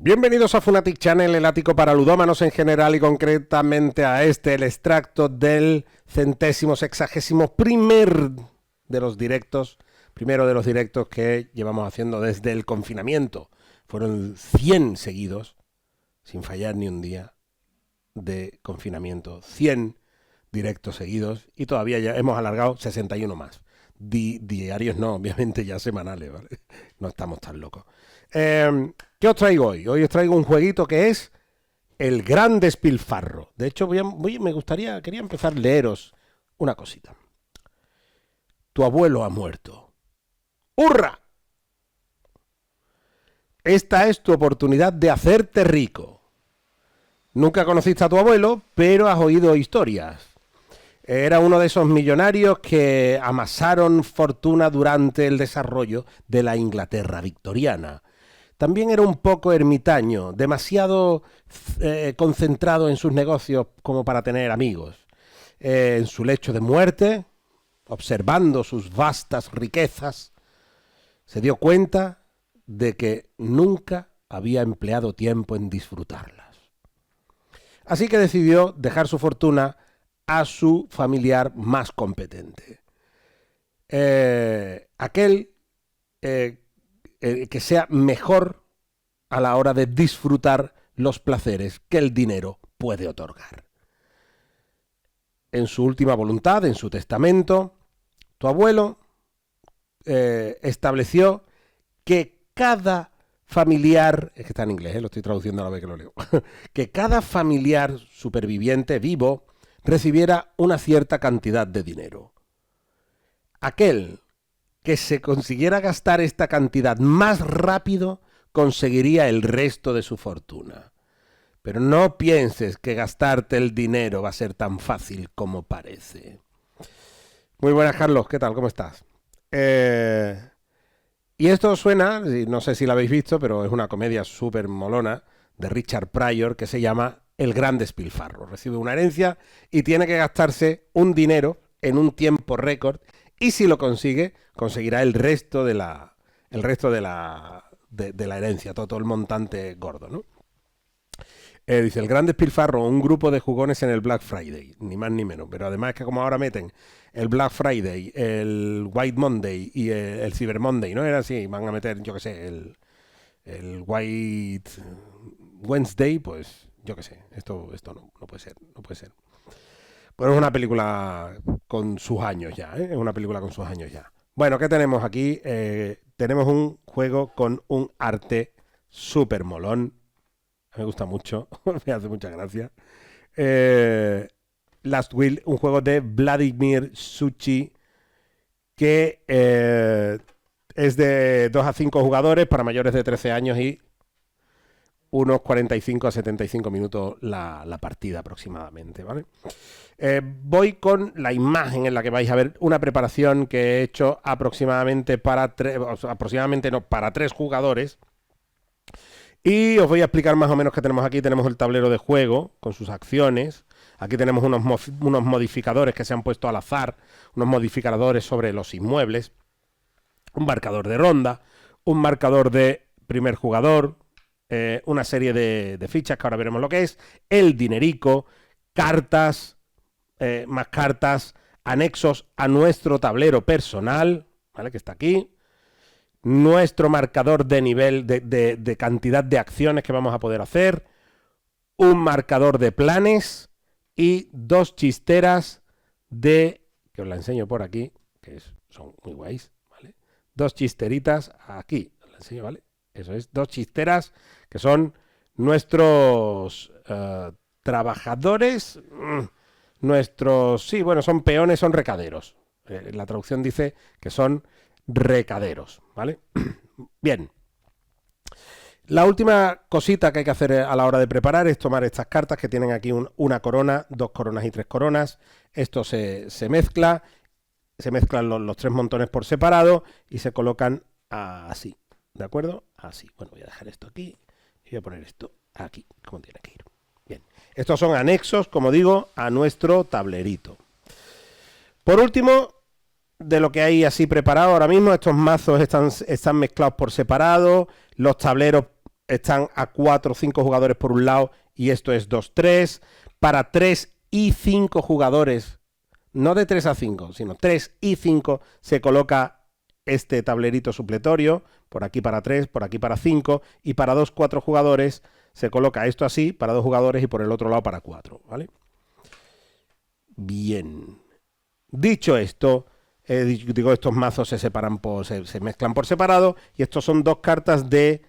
Bienvenidos a Funatic Channel, el ático para ludómanos en general y concretamente a el extracto del 161º de los directos, primero de los directos que llevamos haciendo desde el confinamiento. Fueron 100 seguidos, sin fallar ni un día de confinamiento, 100 directos seguidos y todavía ya hemos alargado 61 más. Diarios no, obviamente ya semanales, ¿vale? No estamos tan locos. ¿Qué os traigo hoy? Hoy os traigo un jueguito que es El Gran Despilfarro. De hecho, quería empezar a leeros una cosita. Tu abuelo ha muerto. ¡Hurra! Esta es tu oportunidad de hacerte rico. Nunca conociste a tu abuelo, pero has oído historias. Era uno de esos millonarios que amasaron fortuna durante el desarrollo de la Inglaterra victoriana. También era un poco ermitaño, demasiado concentrado en sus negocios como para tener amigos. En su lecho de muerte, observando sus vastas riquezas, se dio cuenta de que nunca había empleado tiempo en disfrutarlas. Así que decidió dejar su fortuna a su familiar más competente. Aquel que sea mejor a la hora de disfrutar los placeres que el dinero puede otorgar. En su última voluntad, en su testamento, tu abuelo estableció que cada familiar, es que está en inglés, lo estoy traduciendo a la vez que lo leo, que cada familiar superviviente vivo recibiera una cierta cantidad de dinero. Aquel que se consiguiera gastar esta cantidad más rápido conseguiría el resto de su fortuna. Pero no pienses que gastarte el dinero va a ser tan fácil como parece. Muy buenas, Carlos, ¿qué tal? ¿Cómo estás? Y esto suena, no sé si lo habéis visto, pero es una comedia súper molona de Richard Pryor que se llama El Gran Despilfarro. Recibe una herencia y tiene que gastarse un dinero en un tiempo récord y si lo consigue, conseguirá el resto de la herencia, todo el montante gordo, ¿no? Dice, el Gran Despilfarro, un grupo de jugones en el Black Friday, ni más ni menos, pero además es que como ahora meten el Black Friday, el White Monday y el Cyber Monday, ¿no? Era así, van a meter, yo qué sé, el White Wednesday, pues yo qué sé, esto no puede ser. Pero es una película con sus años ya, ¿eh? Es una película con sus años ya. Bueno, ¿qué tenemos aquí? Tenemos un juego con un arte súper molón. Me gusta mucho, me hace mucha gracia. Last Will, un juego de Vladimir Suchý que es de 2 a 5 jugadores para mayores de 13 años y unos 45 a 75 minutos la partida aproximadamente, ¿vale? Voy con la imagen en la que vais a ver una preparación que he hecho aproximadamente para 3 jugadores. Y os voy a explicar más o menos qué tenemos aquí. Tenemos el tablero de juego con sus acciones. Aquí tenemos unos modificadores que se han puesto al azar, unos modificadores sobre los inmuebles, un marcador de ronda, un marcador de primer jugador, una serie de fichas que ahora veremos lo que es, el dinerico, cartas, más cartas, anexos a nuestro tablero personal, ¿vale? Que está aquí. Nuestro marcador de nivel de cantidad de acciones que vamos a poder hacer, un marcador de planes y 2 chisteras que os la enseño por aquí, que son muy guays, ¿vale? 2 chisteritas aquí, os la enseño, ¿vale? Eso es, 2 chisteras que son nuestros trabajadores, son peones, son recaderos. La traducción dice que son recaderos, ¿vale? Bien. La última cosita que hay que hacer a la hora de preparar es tomar estas cartas que tienen aquí una corona, 2 coronas y 3 coronas. Esto se mezclan los 3 montones por separado y se colocan así, ¿de acuerdo? Así. Bueno, voy a dejar esto aquí y voy a poner esto aquí, como tiene que ir. Bien. Estos son anexos, como digo, a nuestro tablerito. Por último, de lo que hay así preparado ahora mismo, estos mazos están mezclados por separado, los tableros están a 4 o 5 jugadores por un lado y esto es 2-3. Para 3 y 5 jugadores, no de 3 a 5, sino 3 y 5, se coloca este tablerito supletorio, por aquí para 3, por aquí para 5, y para 2-4 jugadores se coloca esto así, para 2 jugadores y por el otro lado para 4, ¿vale? Bien. Dicho esto, digo, estos mazos se separan se mezclan por separado y estos son 2 cartas de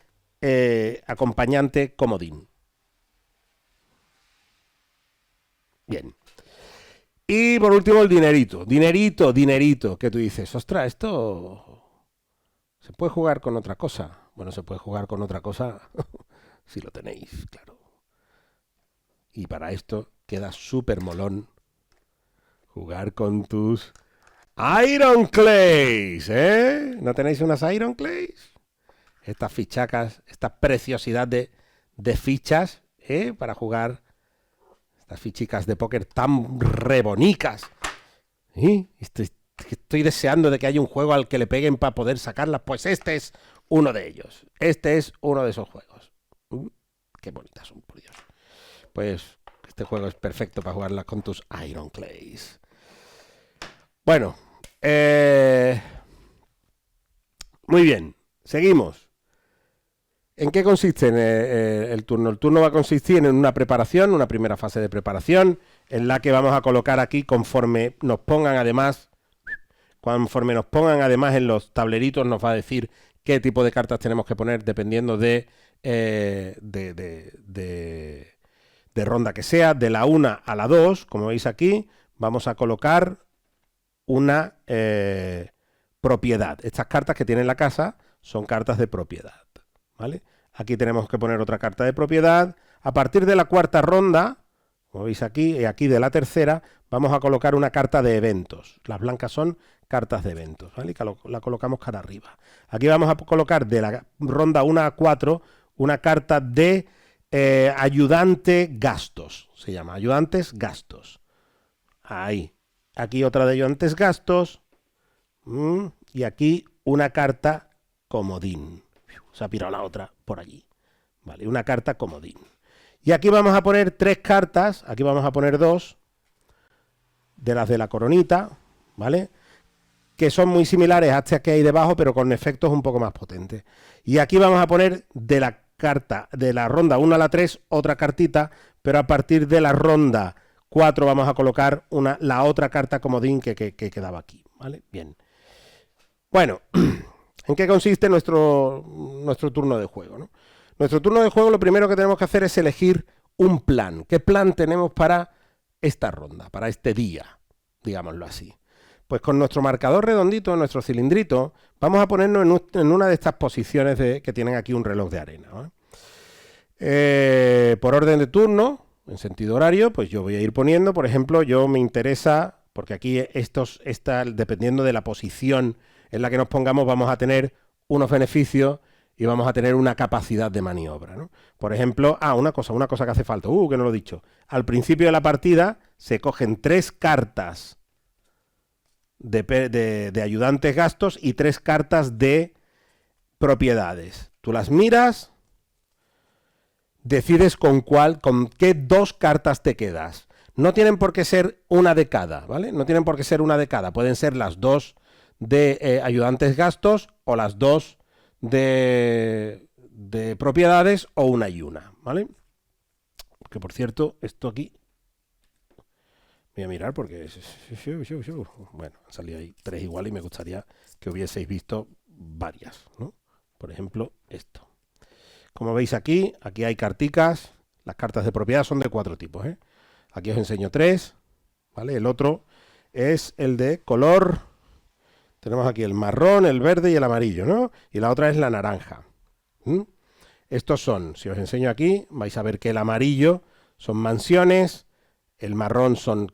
acompañante comodín. Bien. Y por último el dinerito. Dinerito, que tú dices, ostras, esto se puede jugar con otra cosa. Bueno, se puede jugar con otra cosa si lo tenéis, claro. Y para esto queda súper molón jugar con tus Iron Clays, ¿eh? ¿No tenéis unas Iron Clays? Estas fichacas, esta preciosidad de fichas, ¿eh? Para jugar estas fichicas de póker tan rebonicas. ¿Sí? Estoy deseando de que haya un juego al que le peguen para poder sacarlas. Pues este es uno de ellos. Este es uno de esos juegos. Qué bonitas son, por Dios. Pues este juego es perfecto para jugarlas con tus Iron Clays. Bueno, muy bien, seguimos. ¿En qué consiste el turno? El turno va a consistir en una preparación, una primera fase de preparación, en la que vamos a colocar aquí conforme nos pongan además en los tableritos, nos va a decir qué tipo de cartas tenemos que poner dependiendo de ronda que sea, de la 1 a la 2, como veis aquí, vamos a colocar una propiedad. Estas cartas que tiene la casa son cartas de propiedad, ¿vale? Aquí tenemos que poner otra carta de propiedad. A partir de la 4ª ronda, como veis aquí, y aquí de la 3ª, vamos a colocar una carta de eventos. Las blancas son cartas de eventos, ¿vale? Y la colocamos cara arriba. Aquí vamos a colocar de la ronda 1 a 4 una carta de ayudante gastos. Se llama ayudantes gastos. Ahí. Aquí otra de ayudantes gastos. Y aquí una carta comodín. Se ha pirado la otra por allí. Vale, una carta comodín. Y aquí vamos a poner 3 cartas. Aquí vamos a poner 2 de las de la coronita, ¿vale? Que son muy similares a estas que hay debajo, pero con efectos un poco más potentes. Y aquí vamos a poner de la carta de la ronda 1 a la 3 otra cartita, pero a partir de la ronda 4 vamos a colocar la otra carta comodín que quedaba aquí, ¿vale? Bien. Bueno, ¿en qué consiste nuestro turno de juego, ¿no? Nuestro turno de juego, lo primero que tenemos que hacer es elegir un plan. ¿Qué plan tenemos para esta ronda, para este día, digámoslo así? Pues con nuestro marcador redondito, nuestro cilindrito, vamos a ponernos en una de estas posiciones que tienen aquí un reloj de arena, ¿no? Por orden de turno, en sentido horario, pues yo voy a ir poniendo, por ejemplo, yo me interesa, porque aquí dependiendo de la posición en la que nos pongamos, vamos a tener unos beneficios y vamos a tener una capacidad de maniobra, ¿no? Por ejemplo, una cosa que hace falta, que no lo he dicho. Al principio de la partida se cogen 3 cartas de ayudantes gastos y 3 cartas de propiedades. Tú las miras, decides con qué 2 cartas te quedas. No tienen por qué ser una de cada, ¿vale? No tienen por qué ser una de cada. Pueden ser las 2 de ayudantes gastos o las 2 de propiedades o una y una, ¿vale? Que por cierto, esto aquí voy a mirar porque bueno, han salido ahí 3 iguales y me gustaría que hubieseis visto varias, ¿no? Por ejemplo, esto. Como veis aquí hay carticas. Las cartas de propiedad son de 4 tipos, ¿eh? Aquí os enseño 3, ¿vale? El otro es el de color. Tenemos aquí el marrón, el verde y el amarillo, ¿no? Y la otra es la naranja. Estos son, si os enseño aquí, vais a ver que el amarillo son mansiones, el marrón son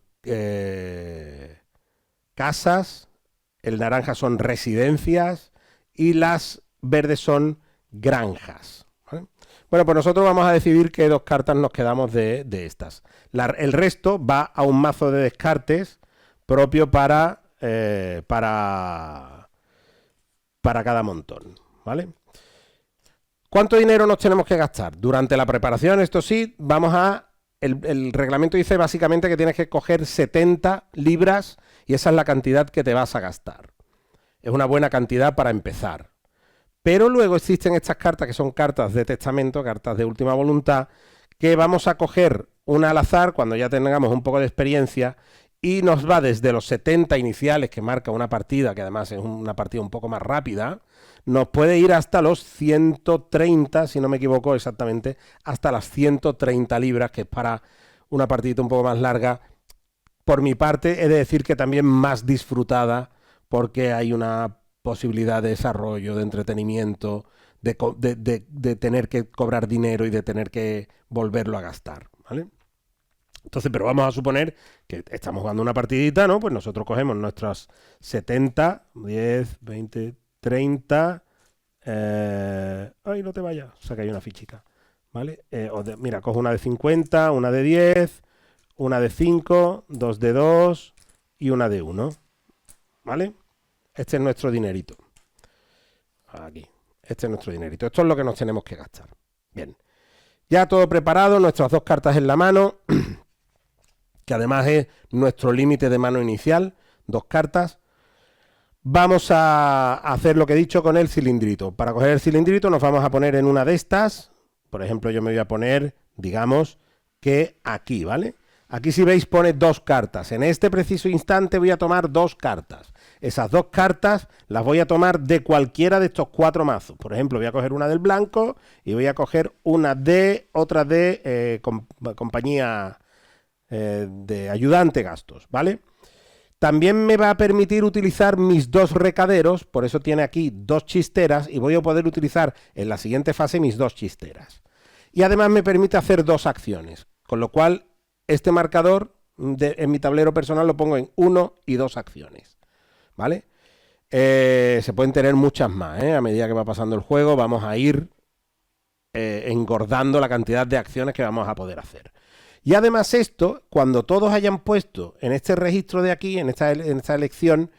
casas, el naranja son residencias y las verdes son granjas, ¿vale? Bueno, pues nosotros vamos a decidir qué 2 cartas nos quedamos de estas. El resto va a un mazo de descartes propio para cada montón, ¿vale? ¿Cuánto dinero nos tenemos que gastar? Durante la preparación, esto sí, vamos a... El reglamento dice básicamente que tienes que coger 70 libras y esa es la cantidad que te vas a gastar. Es una buena cantidad para empezar. Pero luego existen estas cartas que son cartas de testamento, cartas de última voluntad, que vamos a coger una al azar cuando ya tengamos un poco de experiencia y nos va desde los 70 iniciales que marca una partida, que además es una partida un poco más rápida, nos puede ir hasta los 130, si no me equivoco exactamente, hasta las 130 libras, que es para una partida un poco más larga. Por mi parte, he de decir que también más disfrutada, porque hay una posibilidad de desarrollo, de entretenimiento, de tener que cobrar dinero y de tener que volverlo a gastar, ¿vale? Entonces, pero vamos a suponer que estamos jugando una partidita, ¿no? Pues nosotros cogemos nuestras 70, 10, 20, 30... ¡ay, no te vayas! O sea que hay una fichica, ¿vale? Mira, cojo una de 50, una de 10, una de 5, dos de 2 y una de 1, ¿vale? Este es nuestro dinerito. Aquí. Este es nuestro dinerito. Esto es lo que nos tenemos que gastar. Bien. Ya todo preparado, nuestras dos cartas en la mano, que además es nuestro límite de mano inicial, dos cartas. Vamos a hacer lo que he dicho con el cilindrito. Para coger el cilindrito nos vamos a poner en una de estas. Por ejemplo, yo me voy a poner, digamos, que aquí, ¿vale? Aquí, si veis, pone dos cartas. En este preciso instante voy a tomar dos cartas. Esas dos cartas las voy a tomar de cualquiera de estos cuatro mazos. Por ejemplo, voy a coger una del blanco y voy a coger una de otra de compañía de ayudante gastos, ¿vale? También me va a permitir utilizar mis dos recaderos, por eso tiene aquí dos chisteras y voy a poder utilizar en la siguiente fase mis dos chisteras. Y además me permite hacer dos acciones, con lo cual este marcador en mi tablero personal lo pongo en 1 y 2 acciones, ¿vale? Se pueden tener muchas más, ¿eh? A medida que va pasando el juego vamos a ir engordando la cantidad de acciones que vamos a poder hacer. Y además esto, cuando todos hayan puesto en este registro de aquí, en esta elección,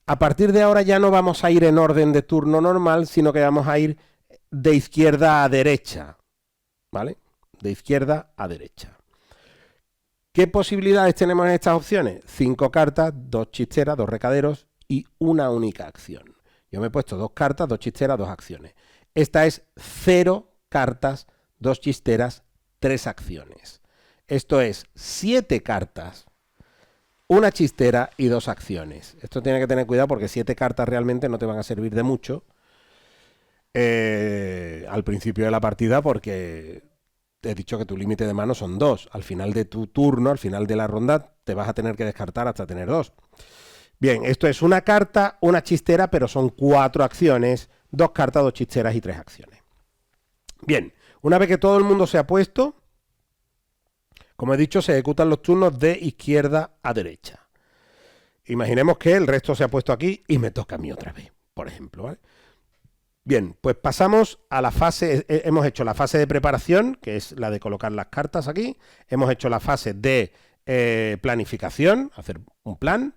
a partir de ahora ya no vamos a ir en orden de turno normal, sino que vamos a ir de izquierda a derecha, ¿vale? De izquierda a derecha. ¿Qué posibilidades tenemos en estas opciones? 5 cartas, 2 chisteras, 2 recaderos y una única acción. Yo me he puesto 2 cartas, 2 chisteras, 2 acciones. Esta es 0 cartas, 2 chisteras, 3 acciones. Esto es 7 cartas, una chistera y 2 acciones. Esto tiene que tener cuidado porque 7 cartas realmente no te van a servir de mucho al principio de la partida, porque te he dicho que tu límite de mano son 2. Al final de tu turno, al final de la ronda, te vas a tener que descartar hasta tener 2. Bien, esto es una carta, una chistera, pero son 4 acciones, 2 cartas, 2 chisteras y 3 acciones. Bien, una vez que todo el mundo se ha puesto, como he dicho, se ejecutan los turnos de izquierda a derecha. Imaginemos que el resto se ha puesto aquí y me toca a mí otra vez, por ejemplo, ¿vale? Bien, pues pasamos a la fase, hemos hecho la fase de preparación, que es la de colocar las cartas aquí. Hemos hecho la fase de planificación, hacer un plan,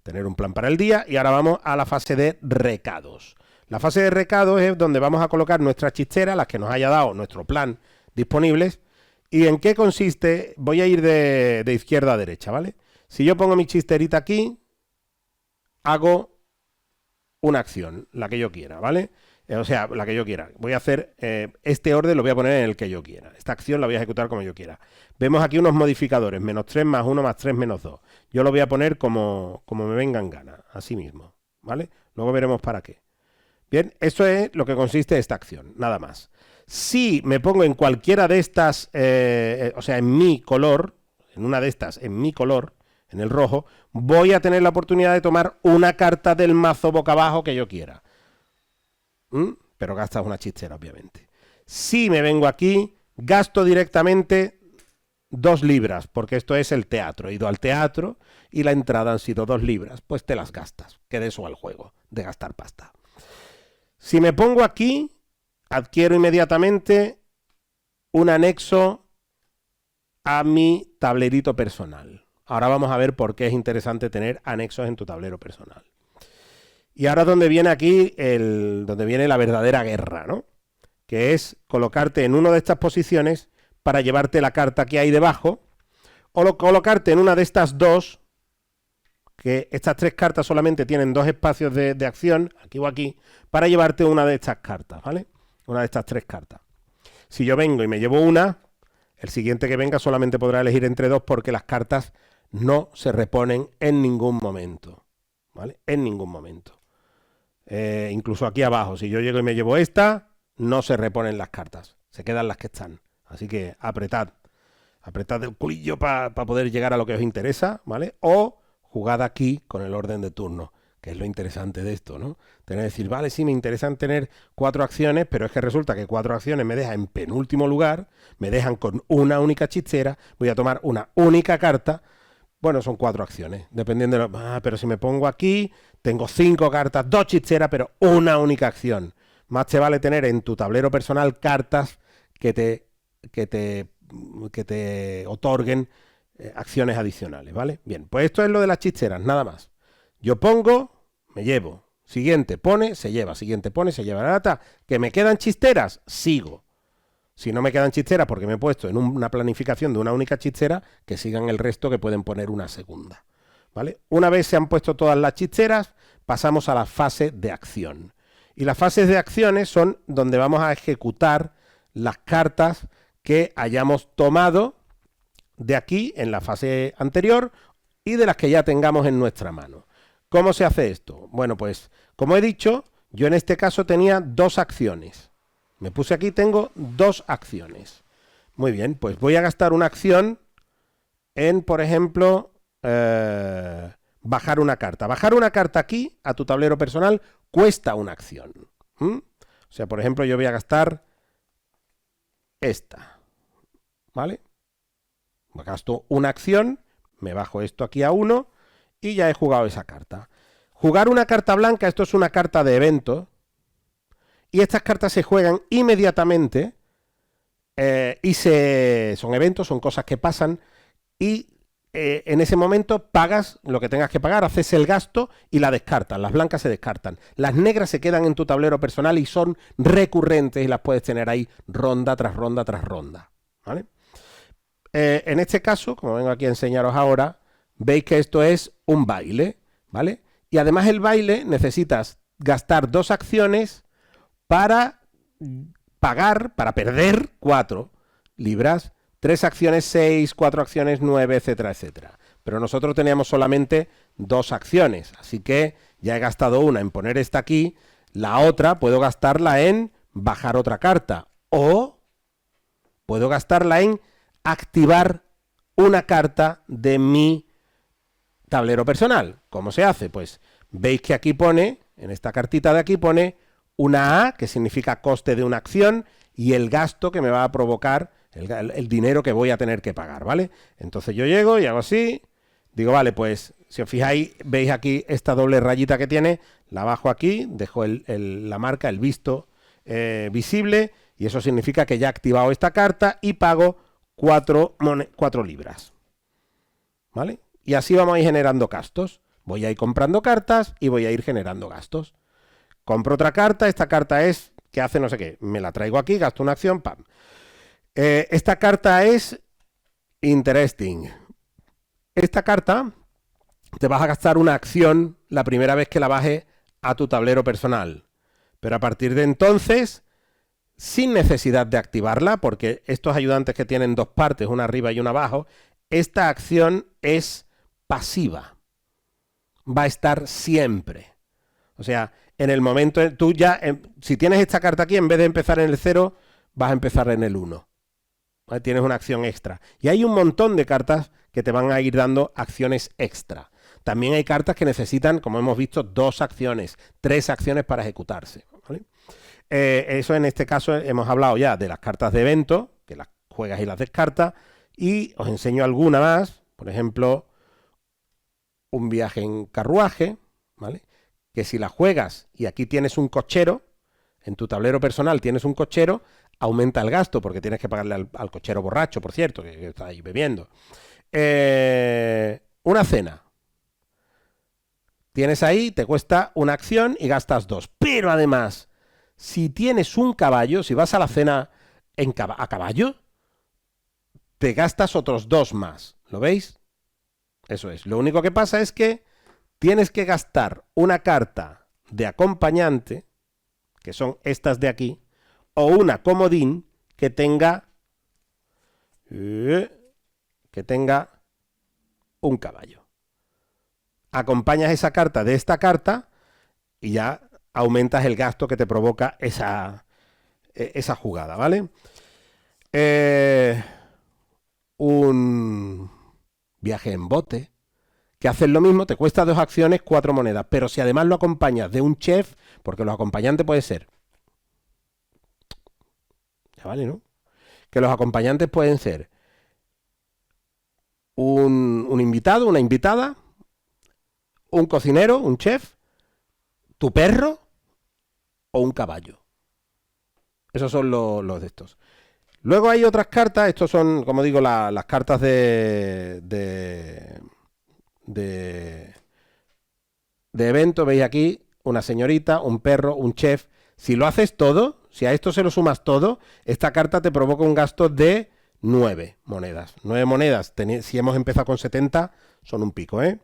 tener un plan para el día, y ahora vamos a la fase de recados. La fase de recados es donde vamos a colocar nuestras chisteras, las que nos haya dado nuestro plan disponibles. ¿Y en qué consiste? Voy a ir de izquierda a derecha, ¿vale? Si yo pongo mi chisterita aquí, hago una acción, la que yo quiera, ¿vale? O sea, la que yo quiera. Voy a hacer este orden, lo voy a poner en el que yo quiera. Esta acción la voy a ejecutar como yo quiera. Vemos aquí unos modificadores, -3, +1, +3, -2. Yo lo voy a poner como me venga en gana, así mismo, ¿vale? Luego veremos para qué. Bien, eso es lo que consiste esta acción, nada más. Si me pongo en cualquiera de estas, o sea, en mi color, en una de estas, en mi color, en el rojo, voy a tener la oportunidad de tomar una carta del mazo boca abajo que yo quiera. Pero gastas una chistera, obviamente. Si me vengo aquí, gasto directamente 2 libras, porque esto es el teatro. He ido al teatro y la entrada han sido 2 libras. Pues te las gastas, que de eso va el juego, de gastar pasta. Si me pongo aquí, adquiero inmediatamente un anexo a mi tablerito personal. Ahora vamos a ver por qué es interesante tener anexos en tu tablero personal. Y ahora donde viene aquí, donde viene la verdadera guerra, ¿no? que es colocarte en una de estas posiciones para llevarte la carta que hay debajo, o colocarte en una de estas dos, que estas tres cartas solamente tienen dos espacios de acción, aquí o aquí, para llevarte una de estas cartas, ¿vale? Una de estas tres cartas. Si yo vengo y me llevo una, el siguiente que venga solamente podrá elegir entre dos porque las cartas no se reponen en ningún momento, ¿vale? En ningún momento. Incluso aquí abajo, si yo llego y me llevo esta, no se reponen las cartas, se quedan las que están. Así que apretad el culillo para poder llegar a lo que os interesa, ¿vale? O jugad aquí con el orden de turno, que es lo interesante de esto, ¿no? Tener que decir, vale, sí, me interesan tener 4 acciones, pero es que resulta que 4 acciones me dejan en penúltimo lugar, me dejan con una única chistera, voy a tomar una única carta. Bueno, son 4 acciones, dependiendo de lo... pero si me pongo aquí, tengo 5 cartas, 2 chisteras, pero una única acción. Más te vale tener en tu tablero personal cartas que te otorguen acciones adicionales, ¿vale? Bien, pues esto es lo de las chisteras, nada más. Yo pongo, me llevo. Siguiente pone, se lleva. Siguiente pone, se lleva. Nada, que me quedan chisteras, sigo. Si no me quedan chisteras porque me he puesto en una planificación de una única chistera, que sigan el resto que pueden poner una segunda, ¿vale? Una vez se han puesto todas las chisteras, pasamos a la fase de acción. Y las fases de acciones son donde vamos a ejecutar las cartas que hayamos tomado de aquí en la fase anterior y de las que ya tengamos en nuestra mano. ¿Cómo se hace esto? Bueno, pues como he dicho, yo en este caso tenía 2 acciones. Me puse aquí, tengo 2 acciones. Muy bien, pues voy a gastar una acción en, por ejemplo, bajar una carta. Bajar una carta aquí a tu tablero personal cuesta una acción. O sea, por ejemplo, yo voy a gastar esta. ¿Vale? Gasto una acción, me bajo esto aquí a 1 y ya he jugado esa carta. Jugar una carta blanca, esto es una carta de evento, y estas cartas se juegan inmediatamente y son eventos, son cosas que pasan y en ese momento pagas lo que tengas que pagar, haces el gasto y la descartas. Las blancas se descartan. Las negras se quedan en tu tablero personal y son recurrentes y las puedes tener ahí ronda tras ronda tras ronda, ¿vale? En este caso, como vengo aquí a enseñaros ahora, veis que esto es un baile, ¿vale? Y además el baile necesitas gastar 2 acciones para pagar, para perder 4 libras, 3 acciones 6, 4 acciones 9, etcétera, etcétera. Pero nosotros teníamos solamente 2 acciones, así que ya he gastado una en poner esta aquí, la otra puedo gastarla en bajar otra carta o puedo gastarla en activar una carta de mi tablero personal. ¿Cómo se hace? Pues veis que aquí pone, en esta cartita de aquí pone una A, que significa coste de una acción, y el gasto que me va a provocar, el dinero que voy a tener que pagar, ¿vale? Entonces yo llego y hago así, digo, vale, pues si os fijáis, veis aquí esta doble rayita que tiene, la bajo aquí, dejo la marca, el visto visible, y eso significa que ya he activado esta carta y pago 4 libras, ¿vale? Y así vamos a ir generando gastos. Voy a ir comprando cartas y voy a ir generando gastos. Compro otra carta, esta carta es que hace no sé qué. Me la traigo aquí, gasto una acción, pam. Esta carta es interesting. Esta carta te vas a gastar una acción la primera vez que la bajes a tu tablero personal. Pero a partir de entonces, sin necesidad de activarla, porque estos ayudantes que tienen 2 partes, una arriba y una abajo, esta acción es pasiva. Va a estar siempre. O sea, en el momento, tú ya, si tienes esta carta aquí, en vez de empezar en el 0, vas a empezar en el 1. ¿Vale? Tienes una acción extra. Y hay un montón de cartas que te van a ir dando acciones extra. También hay cartas que necesitan, como hemos visto, 2 acciones, 3 acciones para ejecutarse, ¿vale? Eso en este caso hemos hablado ya de las cartas de evento, que las juegas y las descartas, y os enseño alguna más, por ejemplo, un viaje en carruaje, ¿vale? Que si la juegas y aquí tienes un cochero, en tu tablero personal tienes un cochero, aumenta el gasto porque tienes que pagarle al cochero borracho, por cierto, que está ahí bebiendo. Una cena. Tienes ahí, te cuesta una acción y gastas 2. Pero además, si tienes un caballo, si vas a la cena a caballo, te gastas otros 2 más. ¿Lo veis? Eso es. Lo único que pasa es que tienes que gastar una carta de acompañante, que son estas de aquí, o una comodín que tenga un caballo. Acompañas esa carta de esta carta y ya aumentas el gasto que te provoca esa jugada, ¿vale? Un viaje en bote, que haces lo mismo, te cuesta 2 acciones, 4 monedas, pero si además lo acompañas de un chef, porque los acompañantes pueden ser, ya vale, ¿no? Que los acompañantes pueden ser un invitado, una invitada, un cocinero, un chef, tu perro o un caballo. Esos son los de estos. Luego hay otras cartas, estos son, como digo, las cartas de evento. Veis aquí una señorita, un perro, un chef. Si lo haces todo, si a esto se lo sumas todo, esta carta te provoca un gasto de 9 monedas. 9 monedas, si hemos empezado con 70, son un pico, ¿eh?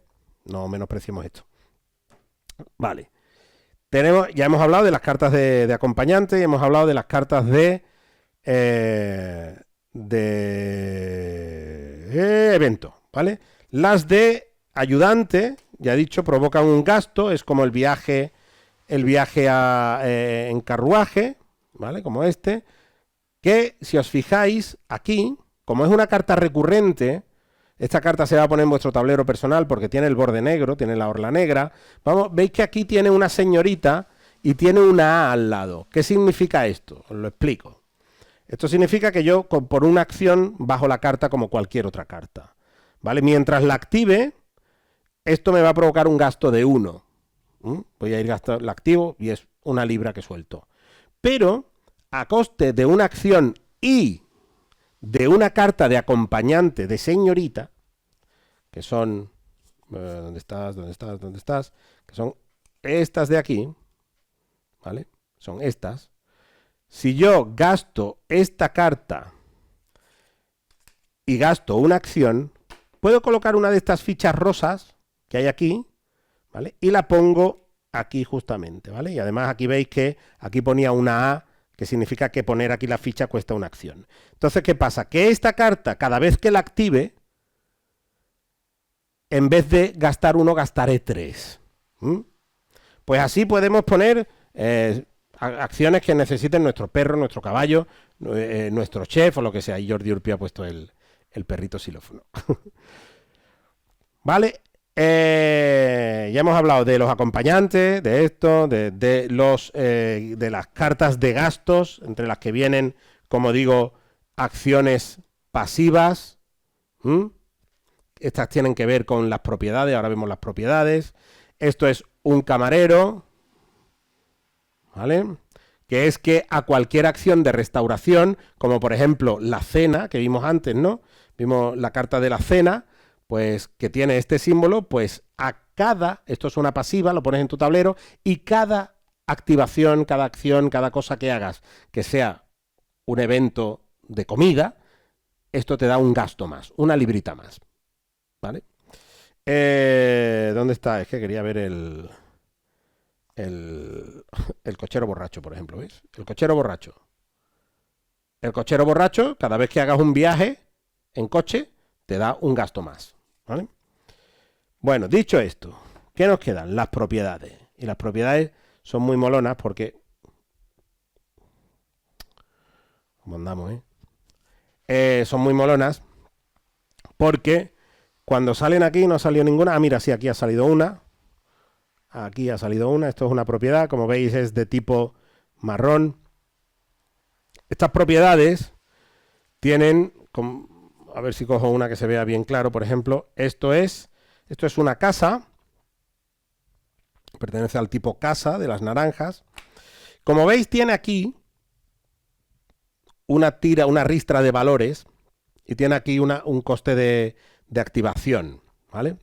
No menospreciemos esto. Vale. Ya hemos hablado de las cartas de acompañante y hemos hablado de las cartas de evento, ¿vale? Las de ayudante, ya he dicho, provocan un gasto, es como el viaje en carruaje, ¿vale? Como este, que si os fijáis aquí, como es una carta recurrente, esta carta se va a poner en vuestro tablero personal porque tiene el borde negro, tiene la orla negra. Veis que aquí tiene una señorita y tiene una A al lado. ¿Qué significa esto? Os lo explico. Esto significa que yo por una acción bajo la carta como cualquier otra carta, ¿vale? Mientras la active, esto me va a provocar un gasto de 1. Voy a ir gastando, la activo y es 1 libra que suelto. Pero a coste de una acción y de una carta de acompañante de señorita, que son, ¿dónde estás? ¿Dónde estás? ¿Dónde estás? Que son estas de aquí, ¿vale? Son estas. Si yo gasto esta carta y gasto una acción, puedo colocar una de estas fichas rosas que hay aquí, ¿vale? Y la pongo aquí justamente, ¿vale? Y además aquí veis que aquí ponía una A, que significa que poner aquí la ficha cuesta una acción. Entonces, ¿qué pasa? Que esta carta, cada vez que la active, en vez de gastar 1, gastaré 3. Pues así podemos poner acciones que necesiten nuestro perro, nuestro caballo, nuestro chef o lo que sea. Y Jordi Urpi ha puesto el perrito xilófono. ¿Vale? Ya hemos hablado de los acompañantes, de esto, de las cartas de gastos, entre las que vienen, como digo, acciones pasivas. Estas tienen que ver con las propiedades, ahora vemos las propiedades. Esto es un camarero, ¿vale? Que es que a cualquier acción de restauración, como por ejemplo la cena, que vimos antes, ¿no? Vimos la carta de la cena, pues que tiene este símbolo, pues esto es una pasiva, lo pones en tu tablero, y cada activación, cada acción, cada cosa que hagas, que sea un evento de comida, esto te da un gasto más, 1 librita más, ¿vale? ¿Dónde está? Es que quería ver el cochero borracho, por ejemplo, ¿veis? El cochero borracho. El cochero borracho, cada vez que hagas un viaje en coche, te da un gasto más, ¿vale? Bueno, dicho esto, ¿qué nos quedan? Las propiedades. Y las propiedades son muy molonas porque... ¿Cómo andamos, son muy molonas porque cuando salen aquí no ha salido ninguna. Ah, mira, sí, aquí ha salido una. Aquí ha salido una. Esto es una propiedad, como veis es de tipo marrón. Estas propiedades tienen... A ver si cojo una que se vea bien claro. Por ejemplo, esto es una casa. Pertenece al tipo casa de las naranjas. Como veis, tiene aquí una ristra de valores y tiene aquí un coste de activación, ¿vale?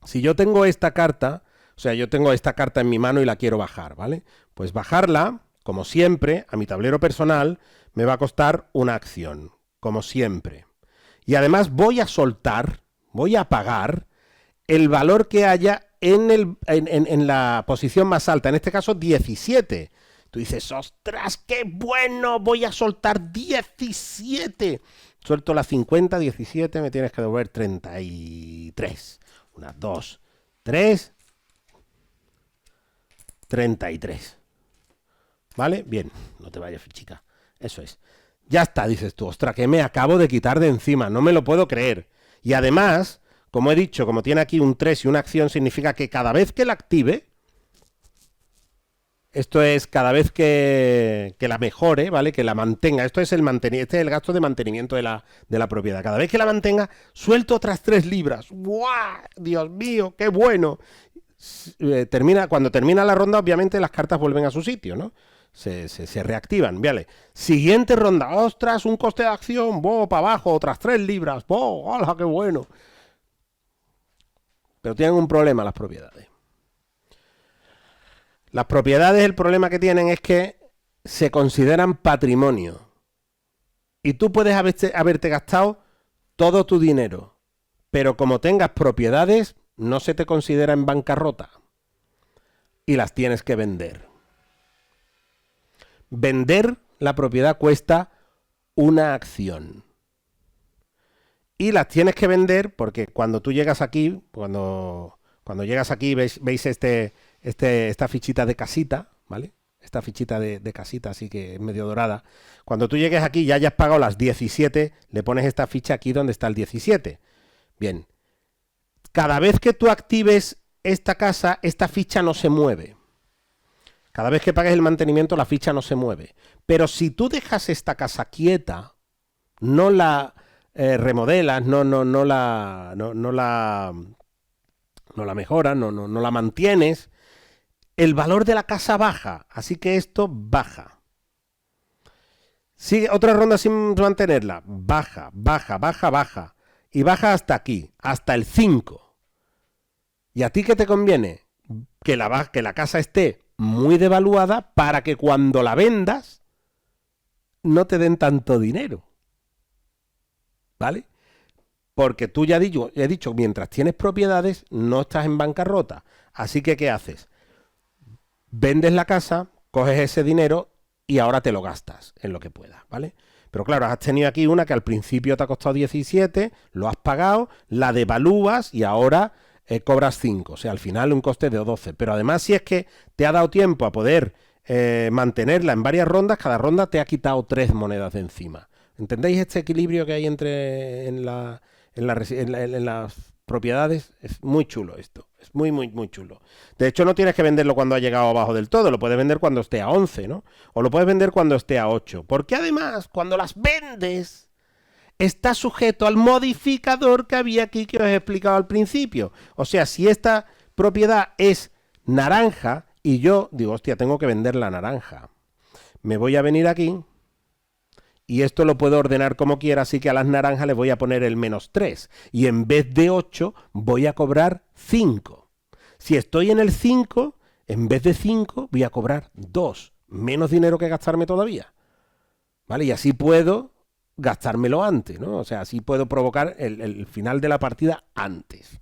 Si yo tengo esta carta, o sea, yo tengo esta carta en mi mano y la quiero bajar, ¿vale? Pues bajarla como siempre, a mi tablero personal me va a costar una acción, como siempre. Y además voy a soltar, voy a pagar el valor que haya en la posición más alta, en este caso 17. Tú dices, ostras, qué bueno, voy a soltar 17. Suelto la 50, 17, me tienes que devolver 33. Una, 2, 3, 33. ¿Vale? Bien, no te vayas, chica. Eso es. Ya está, dices tú, ostras, que me acabo de quitar de encima, no me lo puedo creer. Y además, como he dicho, como tiene aquí un 3 y una acción, significa que cada vez que la active, esto es cada vez que la mejore, ¿vale? Que la mantenga. Esto es este es el gasto de mantenimiento de la propiedad. Cada vez que la mantenga, suelto otras 3 libras. ¡Guau! ¡Dios mío! ¡Qué bueno! Cuando termina la ronda, obviamente las cartas vuelven a su sitio, ¿no? Se reactivan, ¿vale? Siguiente ronda. ¡Ostras! Un coste de acción. ¡Boh! Para abajo. Otras 3 libras. ¡Boh! ¡Hola! ¡Qué bueno! Pero tienen un problema las propiedades. Las propiedades, el problema que tienen es que se consideran patrimonio. Y tú puedes haberte gastado todo tu dinero. Pero como tengas propiedades, no se te considera en bancarrota. Y las tienes que vender. Vender la propiedad cuesta una acción. Y las tienes que vender porque cuando tú llegas aquí, cuando llegas aquí, veis esta fichita de casita, ¿vale? Esta fichita de casita, así que es medio dorada. Cuando tú llegues aquí y hayas pagado las 17, le pones esta ficha aquí donde está el 17. Bien. Cada vez que tú actives esta casa, esta ficha no se mueve. Cada vez que pagues el mantenimiento, la ficha no se mueve. Pero si tú dejas esta casa quieta, no la remodelas, no la mejoras, no la mantienes, el valor de la casa baja. Así que esto baja. Sigue otra ronda sin mantenerla. Baja, baja, baja, baja. Y baja hasta aquí, hasta el 5. ¿Y a ti qué te conviene? Que la casa esté muy devaluada para que cuando la vendas no te den tanto dinero. ¿Vale? Porque tú ya he dicho, mientras tienes propiedades, no estás en bancarrota. Así que, ¿qué haces? Vendes la casa, coges ese dinero y ahora te lo gastas en lo que puedas, ¿vale? Pero claro, has tenido aquí una que al principio te ha costado 17, lo has pagado, la devalúas y ahora cobras 5. O sea, al final un coste de 12. Pero además, si es que te ha dado tiempo a poder mantenerla en varias rondas, cada ronda te ha quitado 3 monedas de encima. ¿Entendéis este equilibrio que hay en las propiedades? Es muy chulo esto. Es muy, muy, muy chulo. De hecho, no tienes que venderlo cuando ha llegado abajo del todo. Lo puedes vender cuando esté a 11, ¿no? O lo puedes vender cuando esté a 8. Porque además, cuando las vendes, está sujeto al modificador que había aquí que os he explicado al principio. O sea, si esta propiedad es naranja y yo digo, hostia, tengo que vender la naranja. Me voy a venir aquí y esto lo puedo ordenar como quiera, así que a las naranjas les voy a poner el -3. Y en vez de 8 voy a cobrar 5. Si estoy en el 5, en vez de 5 voy a cobrar 2. Menos dinero que gastarme todavía. ¿Vale? Y así puedo gastármelo antes, ¿no? O sea, así puedo provocar el final de la partida antes.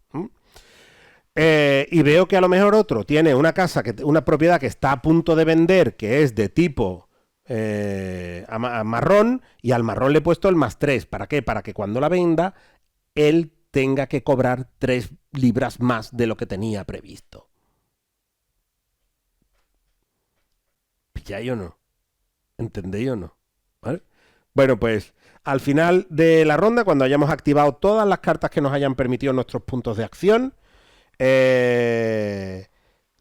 Y veo que a lo mejor otro tiene una propiedad que está a punto de vender, que es de tipo a marrón, y al marrón le he puesto el +3. ¿Para qué? Para que cuando la venda, él tenga que cobrar 3 libras más de lo que tenía previsto. ¿Pilláis o no? ¿Entendéis o no? ¿Vale? Bueno, pues al final de la ronda, cuando hayamos activado todas las cartas que nos hayan permitido nuestros puntos de acción,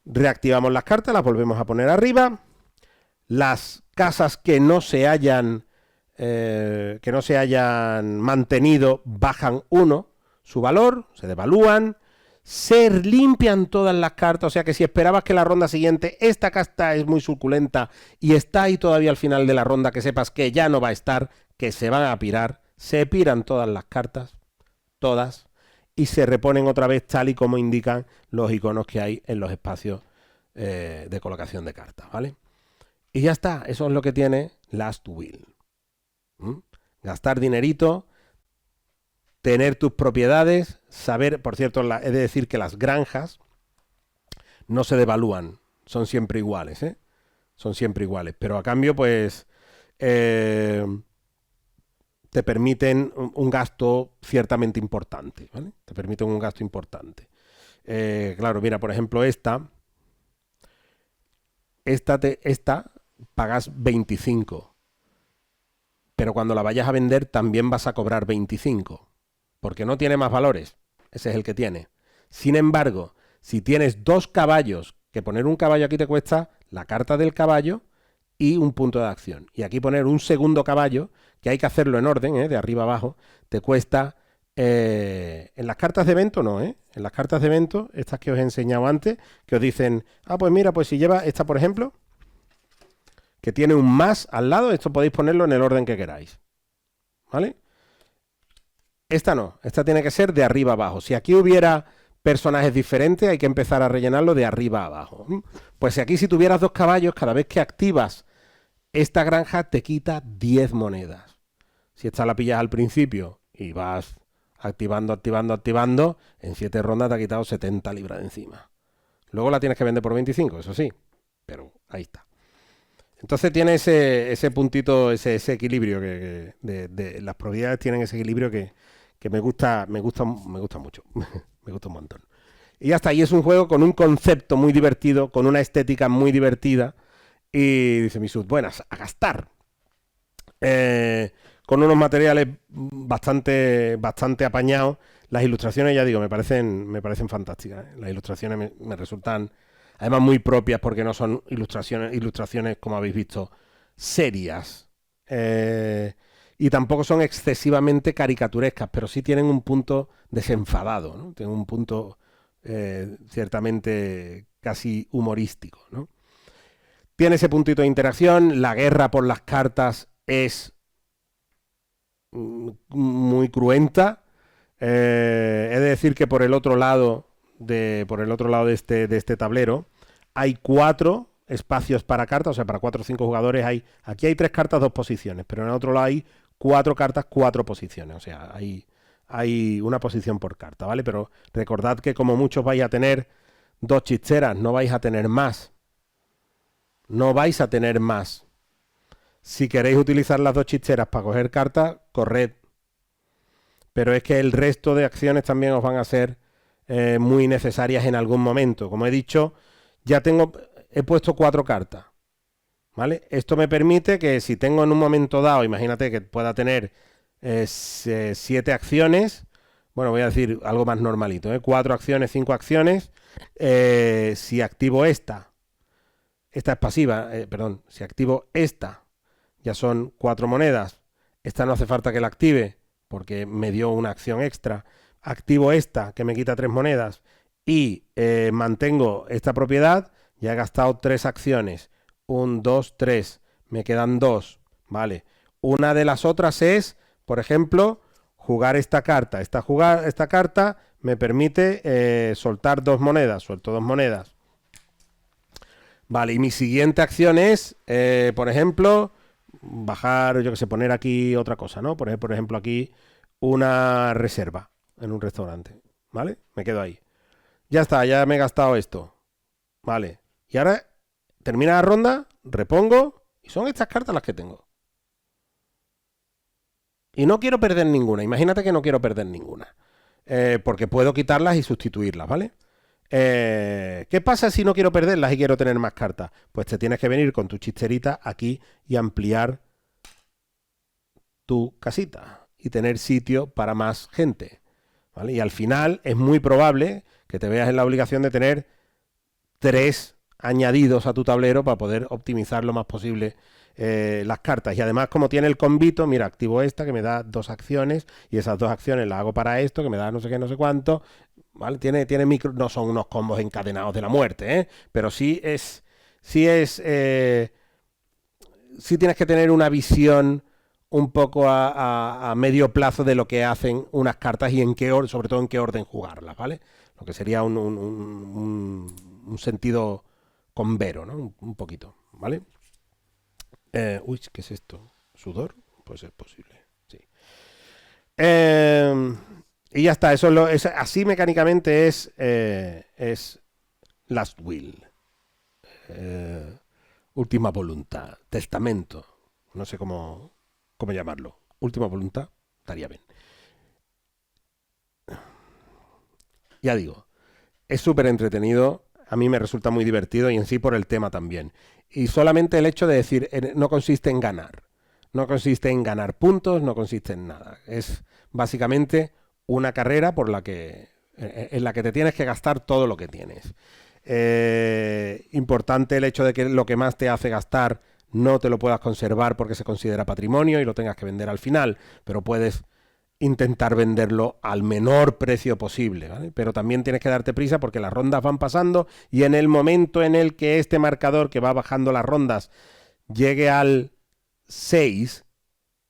reactivamos las cartas, las volvemos a poner arriba. Las casas que no se hayan mantenido bajan 1 su valor, se devalúan, se limpian todas las cartas. O sea que si esperabas que la ronda siguiente esta carta es muy suculenta y está ahí todavía al final de la ronda, que sepas que ya no va a estar, que se van a pirar. Se piran todas las cartas, todas, y se reponen otra vez tal y como indican los iconos que hay en los espacios de colocación de cartas, ¿vale? Y ya está, eso es lo que tiene Last Will. ¿Mm? Gastar dinerito, tener tus propiedades, saber, por cierto, he de decir que las granjas no se devalúan, son siempre iguales, ¿eh? Son siempre iguales, pero a cambio, pues, eh, te permiten un gasto ciertamente importante, ¿vale? Te permiten un gasto importante. Claro, mira, por ejemplo, esta pagas 25, pero cuando la vayas a vender también vas a cobrar 25, porque no tiene más valores, ese es el que tiene. Sin embargo, si tienes 2 caballos, que poner un caballo aquí te cuesta la carta del caballo y un punto de acción. Y aquí poner un segundo caballo, que hay que hacerlo en orden, de arriba abajo, te cuesta... en las cartas de evento no, En las cartas de evento, estas que os he enseñado antes, que os dicen, pues mira, pues si lleva esta, por ejemplo, que tiene un más al lado, esto podéis ponerlo en el orden que queráis, ¿vale? Esta no, esta tiene que ser de arriba abajo. Si aquí hubiera personajes diferentes, hay que empezar a rellenarlo de arriba abajo. Pues si tuvieras 2 caballos, cada vez que activas esta granja te quita 10 monedas. Si esta la pillas al principio y vas activando, en 7 rondas te ha quitado 70 libras de encima. Luego la tienes que vender por 25, eso sí, pero ahí está. Entonces tiene ese puntito, ese equilibrio de las propiedades tienen ese equilibrio que me gusta mucho. Me gusta un montón. Y ya está, y es un juego con un concepto muy divertido, con una estética muy divertida. Y dice Misut, buenas, a gastar. Con unos materiales bastante apañados. Las ilustraciones, ya digo, me parecen fantásticas. Las ilustraciones me resultan, además, muy propias porque no son ilustraciones como habéis visto, serias. Y tampoco son excesivamente caricaturescas, pero sí tienen un punto desenfadado, ¿no? Tienen un punto ciertamente casi humorístico, ¿no? Tiene ese puntito de interacción. La guerra por las cartas es muy cruenta. He de decir que por el otro lado de este tablero hay 4 espacios para cartas, o sea, para 4 o 5 jugadores. Aquí hay 3 cartas, 2 posiciones, pero en el otro lado hay 4 cartas, 4 posiciones, o sea, hay una posición por carta, ¿vale? Pero recordad que como muchos vais a tener 2 chicheras, no vais a tener más. No vais a tener más. Si queréis utilizar las 2 chicheras para coger cartas, corred. Pero es que el resto de acciones también os van a ser muy necesarias en algún momento. Como he dicho, he puesto 4 cartas, ¿vale? Esto me permite que si tengo en un momento dado, imagínate que pueda tener 7 acciones, bueno, voy a decir algo más normalito, 4 acciones, 5 acciones, si activo esta es pasiva, si activo esta, ya son 4 monedas, esta no hace falta que la active, porque me dio una acción extra, activo esta, que me quita 3 monedas, y mantengo esta propiedad, ya he gastado 3 acciones, 1, 2, 3, me quedan 2, ¿vale? Una de las otras es, por ejemplo, jugar esta carta. Esta carta me permite soltar 2 monedas, suelto 2 monedas. Vale, y mi siguiente acción es, por ejemplo, bajar, yo que sé, poner aquí otra cosa, ¿no? Poner, por ejemplo, aquí una reserva en un restaurante, ¿vale? Me quedo ahí. Ya está, ya me he gastado esto. Vale. Y ahora termina la ronda, repongo, y son estas cartas las que tengo. Y no quiero perder ninguna. Imagínate que no quiero perder ninguna. Porque puedo quitarlas y sustituirlas, ¿vale? ¿Qué pasa si no quiero perderlas y quiero tener más cartas? Pues te tienes que venir con tu chisterita aquí y ampliar tu casita y tener sitio para más gente, ¿vale? Y al final es muy probable que te veas en la obligación de tener 3 añadidos a tu tablero para poder optimizar lo más posible las cartas. Y además, como tiene el combito, mira, activo esta que me da 2 acciones y esas 2 acciones las hago para esto, que me da no sé qué, no sé cuánto, ¿vale? Tiene no son unos combos encadenados de la muerte, pero sí tienes que tener una visión un poco a medio plazo de lo que hacen unas cartas y sobre todo en qué orden jugarlas, ¿vale? Lo que sería un sentido convero, ¿no? Un poquito, ¿vale? Uy, ¿qué es esto? ¿Sudor? Pues es posible. Sí. Eh, y ya está. Así mecánicamente es Last Will. Eh, última voluntad. Testamento. No sé cómo llamarlo. Última voluntad. Estaría bien. Ya digo. Es súper entretenido. A mí me resulta muy divertido y en sí por el tema también. Y solamente el hecho de decir, no consiste en ganar. No consiste en ganar puntos, no consiste en nada. Es básicamente una carrera en la que te tienes que gastar todo lo que tienes. Importante el hecho de que lo que más te hace gastar no te lo puedas conservar porque se considera patrimonio y lo tengas que vender al final, pero puedes intentar venderlo al menor precio posible, ¿vale? Pero también tienes que darte prisa porque las rondas van pasando y en el momento en el que este marcador que va bajando las rondas llegue al 6,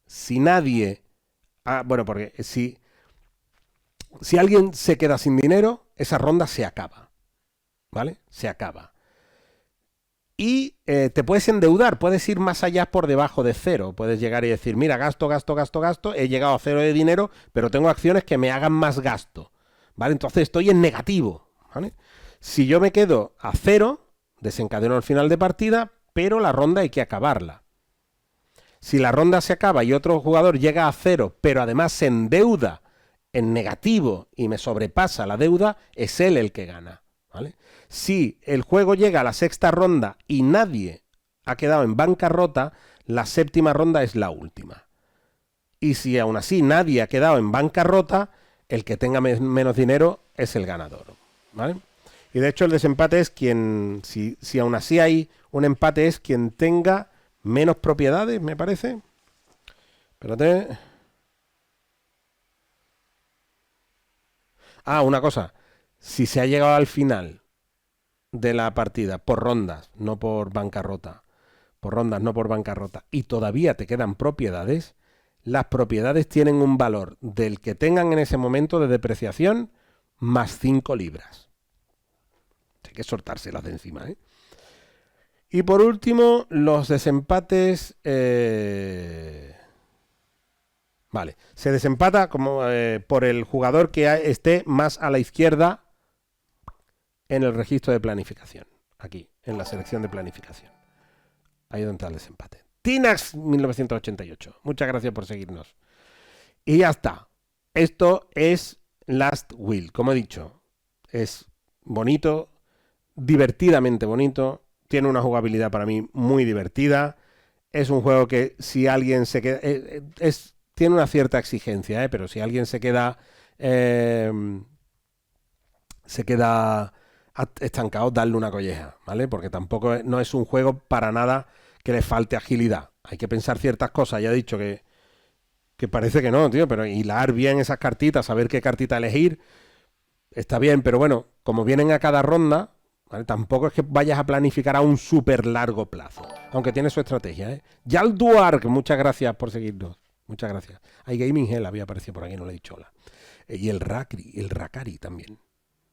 si nadie... bueno, porque si alguien se queda sin dinero, esa ronda se acaba, ¿vale? Se acaba. Y te puedes endeudar, puedes ir más allá por debajo de cero. Puedes llegar y decir, mira, gasto, he llegado a cero de dinero, pero tengo acciones que me hagan más gasto. ¿Vale? Entonces estoy en negativo. ¿Vale? Si yo me quedo a cero, desencadeno al final de partida, pero la ronda hay que acabarla. Si la ronda se acaba y otro jugador llega a cero, pero además se endeuda en negativo y me sobrepasa la deuda, es él el que gana. ¿Vale? Si el juego llega a la sexta ronda y nadie ha quedado en bancarrota, la séptima ronda es la última. Y si aún así nadie ha quedado en bancarrota, el que tenga menos dinero es el ganador. ¿Vale? Y de hecho el desempate es si aún así hay un empate, es quien tenga menos propiedades, me parece. Espérate. Una cosa. Si se ha llegado al final de la partida por rondas, no por bancarrota, por rondas, no por bancarrota, y todavía te quedan propiedades, las propiedades tienen un valor del que tengan en ese momento de depreciación más 5 libras. Hay que soltárselas de encima, ¿eh? Y por último, los desempates... Vale, se desempata por el jugador que esté más a la izquierda en el registro de planificación. Aquí, en la selección de planificación. Ahí es donde está el desempate. Tinax 1988. Muchas gracias por seguirnos. Y ya está. Esto es Last Will. Como he dicho, es bonito, divertidamente bonito. Tiene una jugabilidad para mí muy divertida. Es un juego que si alguien se queda... tiene una cierta exigencia, pero si alguien se queda estancado, darle una colleja, ¿vale? Porque tampoco no es un juego para nada que le falte agilidad. Hay que pensar ciertas cosas. Ya he dicho que parece que no, tío, pero hilar bien esas cartitas, saber qué cartita elegir, está bien, pero bueno, como vienen a cada ronda, ¿vale? Tampoco es que vayas a planificar a un súper largo plazo, aunque tiene su estrategia, ¿eh? Yalduark, muchas gracias por seguirnos. Muchas gracias. Hay Gaming Hell había aparecido por aquí, no le he dicho hola. Y el Rakari también.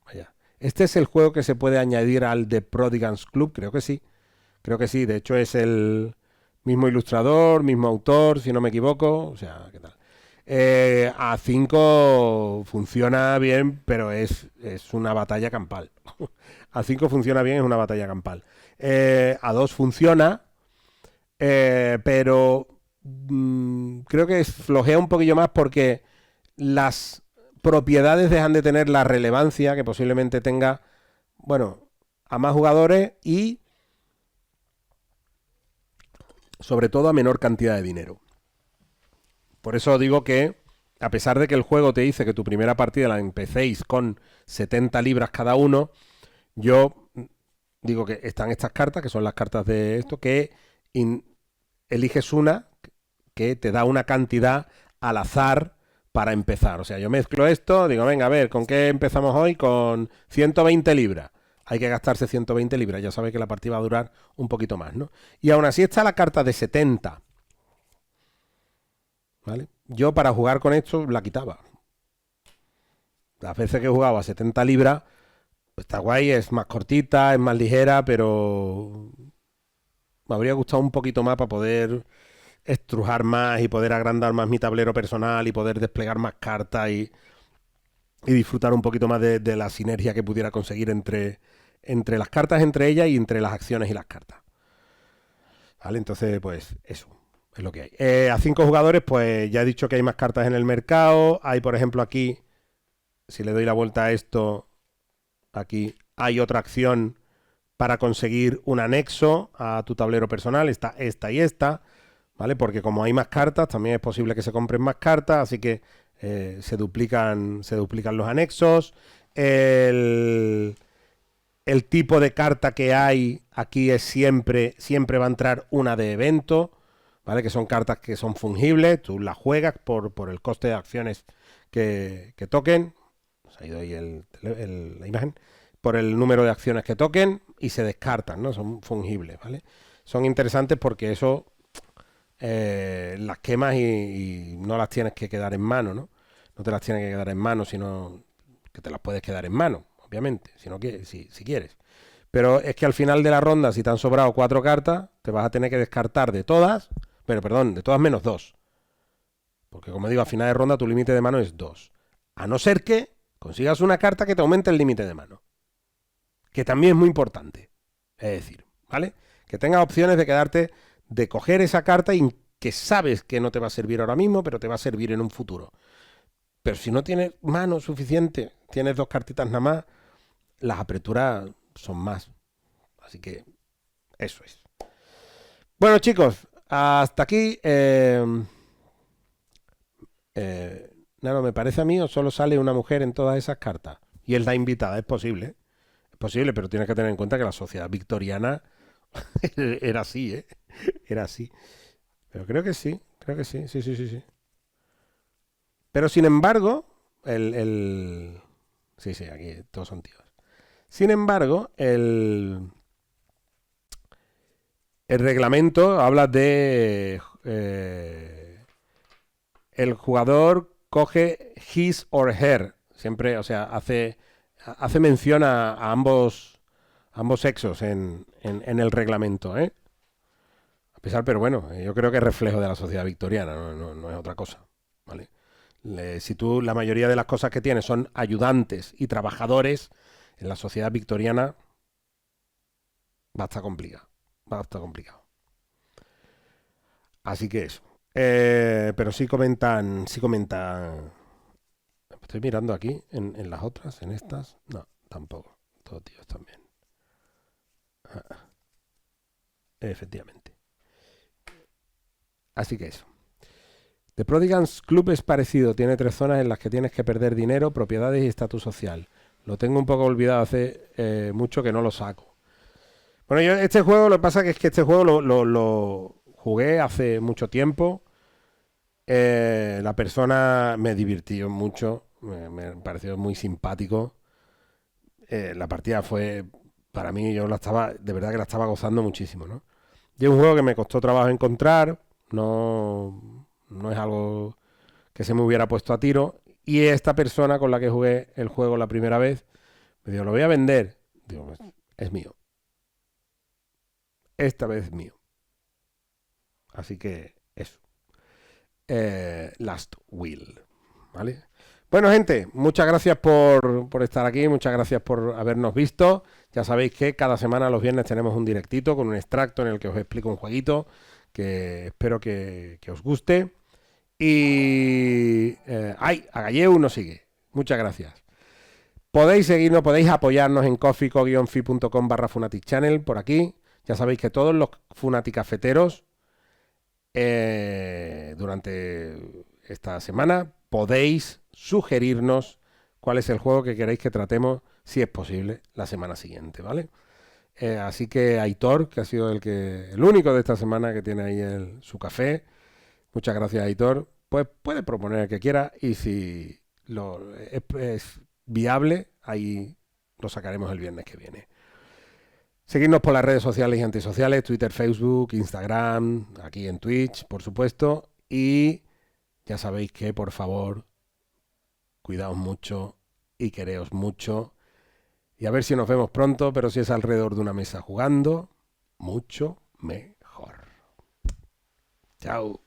Vaya. Este es el juego que se puede añadir al The Prodigans Club, creo que sí. Creo que sí, de hecho es el mismo ilustrador, mismo autor, si no me equivoco. O sea, ¿qué tal? A5 funciona bien, pero es una batalla campal. A5 funciona bien, es una batalla campal. A2 funciona, pero creo que flojea un poquillo más porque las propiedades dejan de tener la relevancia que posiblemente tenga, bueno, a más jugadores y sobre todo a menor cantidad de dinero. Por eso digo que, a pesar de que el juego te dice que tu primera partida la empecéis con 70 libras cada uno, yo digo que están estas cartas, que son las cartas de esto, que eliges una que te da una cantidad al azar para empezar. O sea, yo mezclo esto, digo, venga, a ver, ¿con qué empezamos hoy? Con 120 libras. Hay que gastarse 120 libras. Ya sabéis que la partida va a durar un poquito más, ¿no? Y aún así está la carta de 70. ¿Vale? Yo para jugar con esto la quitaba. Las veces que he jugado a 70 libras, pues está guay, es más cortita, es más ligera, pero Me habría gustado un poquito más para poder estrujar más y poder agrandar más mi tablero personal y poder desplegar más cartas y disfrutar un poquito más de la sinergia que pudiera conseguir entre las cartas, entre ellas y entre las acciones y las cartas. ¿Vale? Entonces, pues eso es lo que hay. A 5 jugadores, pues ya he dicho que hay más cartas en el mercado. Hay, por ejemplo, aquí, si le doy la vuelta a esto, aquí hay otra acción para conseguir un anexo a tu tablero personal. Está esta y esta, ¿vale? Porque como hay más cartas, también es posible que se compren más cartas, así que se duplican los anexos. El tipo de carta que hay aquí es siempre va a entrar una de evento, ¿vale? Que son cartas que son fungibles, tú las juegas por el coste de acciones que toquen. Se ha ido ahí la imagen. Por el número de acciones que toquen y se descartan, ¿no? Son fungibles, ¿vale? Son interesantes porque eso las quemas y no las tienes que quedar en mano, ¿no? No te las tienes que quedar en mano, sino que te las puedes quedar en mano, obviamente, si quieres. Pero es que al final de la ronda, si te han sobrado 4 cartas, te vas a tener que descartar de todas, pero perdón, de todas menos 2. Porque como digo, a final de ronda tu límite de mano es 2. A no ser que consigas una carta que te aumente el límite de mano. Que también es muy importante. Es decir, ¿vale? Que tengas opciones de quedarte, de coger esa carta y que sabes que no te va a servir ahora mismo, pero te va a servir en un futuro. Pero si no tienes mano suficiente, tienes 2 cartitas nada más, las aperturas son más. Así que eso es. Bueno, chicos, hasta aquí. Nano, me parece a mí o solo sale una mujer en todas esas cartas. Y es la invitada, es posible. Es posible, pero tienes que tener en cuenta que la sociedad victoriana era así, ¿eh? Era así. Pero creo que sí, sí, sí, sí, sí. Pero sin embargo, sí, sí, aquí todos son tíos. Sin embargo, el reglamento habla de el jugador coge his or her. Siempre, o sea, hace mención a ambos sexos en el reglamento, ¿eh? A pesar, pero bueno, yo creo que es reflejo de la sociedad victoriana, no es otra cosa, ¿vale? Si tú, la mayoría de las cosas que tienes son ayudantes y trabajadores, en la sociedad victoriana va a estar complicado. Va a estar complicado. Así que eso. Pero sí comentan. Estoy mirando aquí, en las otras, en estas. No, tampoco. Todos tíos también. Efectivamente. Así que eso. The Prodigans Club es parecido. Tiene 3 zonas en las que tienes que perder dinero, propiedades y estatus social. Lo tengo un poco olvidado hace mucho que no lo saco. Bueno, yo este juego, lo que pasa es que este juego lo jugué hace mucho tiempo. La persona me divirtió mucho, me pareció muy simpático. La partida fue, para mí, de verdad que la estaba gozando muchísimo, ¿no? Y es un juego que me costó trabajo encontrar, no es algo que se me hubiera puesto a tiro. Y esta persona con la que jugué el juego la primera vez me dijo, lo voy a vender. Digo, pues, es mío. Esta vez es mío. Así que eso. Last Will. ¿Vale? Bueno, gente, muchas gracias por estar aquí, muchas gracias por habernos visto. Ya sabéis que cada semana los viernes tenemos un directito con un extracto en el que os explico un jueguito que espero que os guste. Y... a Galleu nos sigue. Muchas gracias. Podéis seguirnos, podéis apoyarnos en coffeeco-fi.com/Funatic Channel por aquí. Ya sabéis que todos los Funatic cafeteros durante esta semana podéis sugerirnos cuál es el juego que queréis que tratemos, si es posible, la semana siguiente, ¿vale? Así que Aitor, que ha sido el único de esta semana que tiene ahí su café, muchas gracias Aitor, pues puede proponer el que quiera y si es viable, ahí lo sacaremos el viernes que viene. Seguidnos por las redes sociales y antisociales, Twitter, Facebook, Instagram, aquí en Twitch, por supuesto. Y ya sabéis que, por favor, cuidaos mucho y quereos mucho. Y a ver si nos vemos pronto, pero si es alrededor de una mesa jugando, mucho mejor. Chao.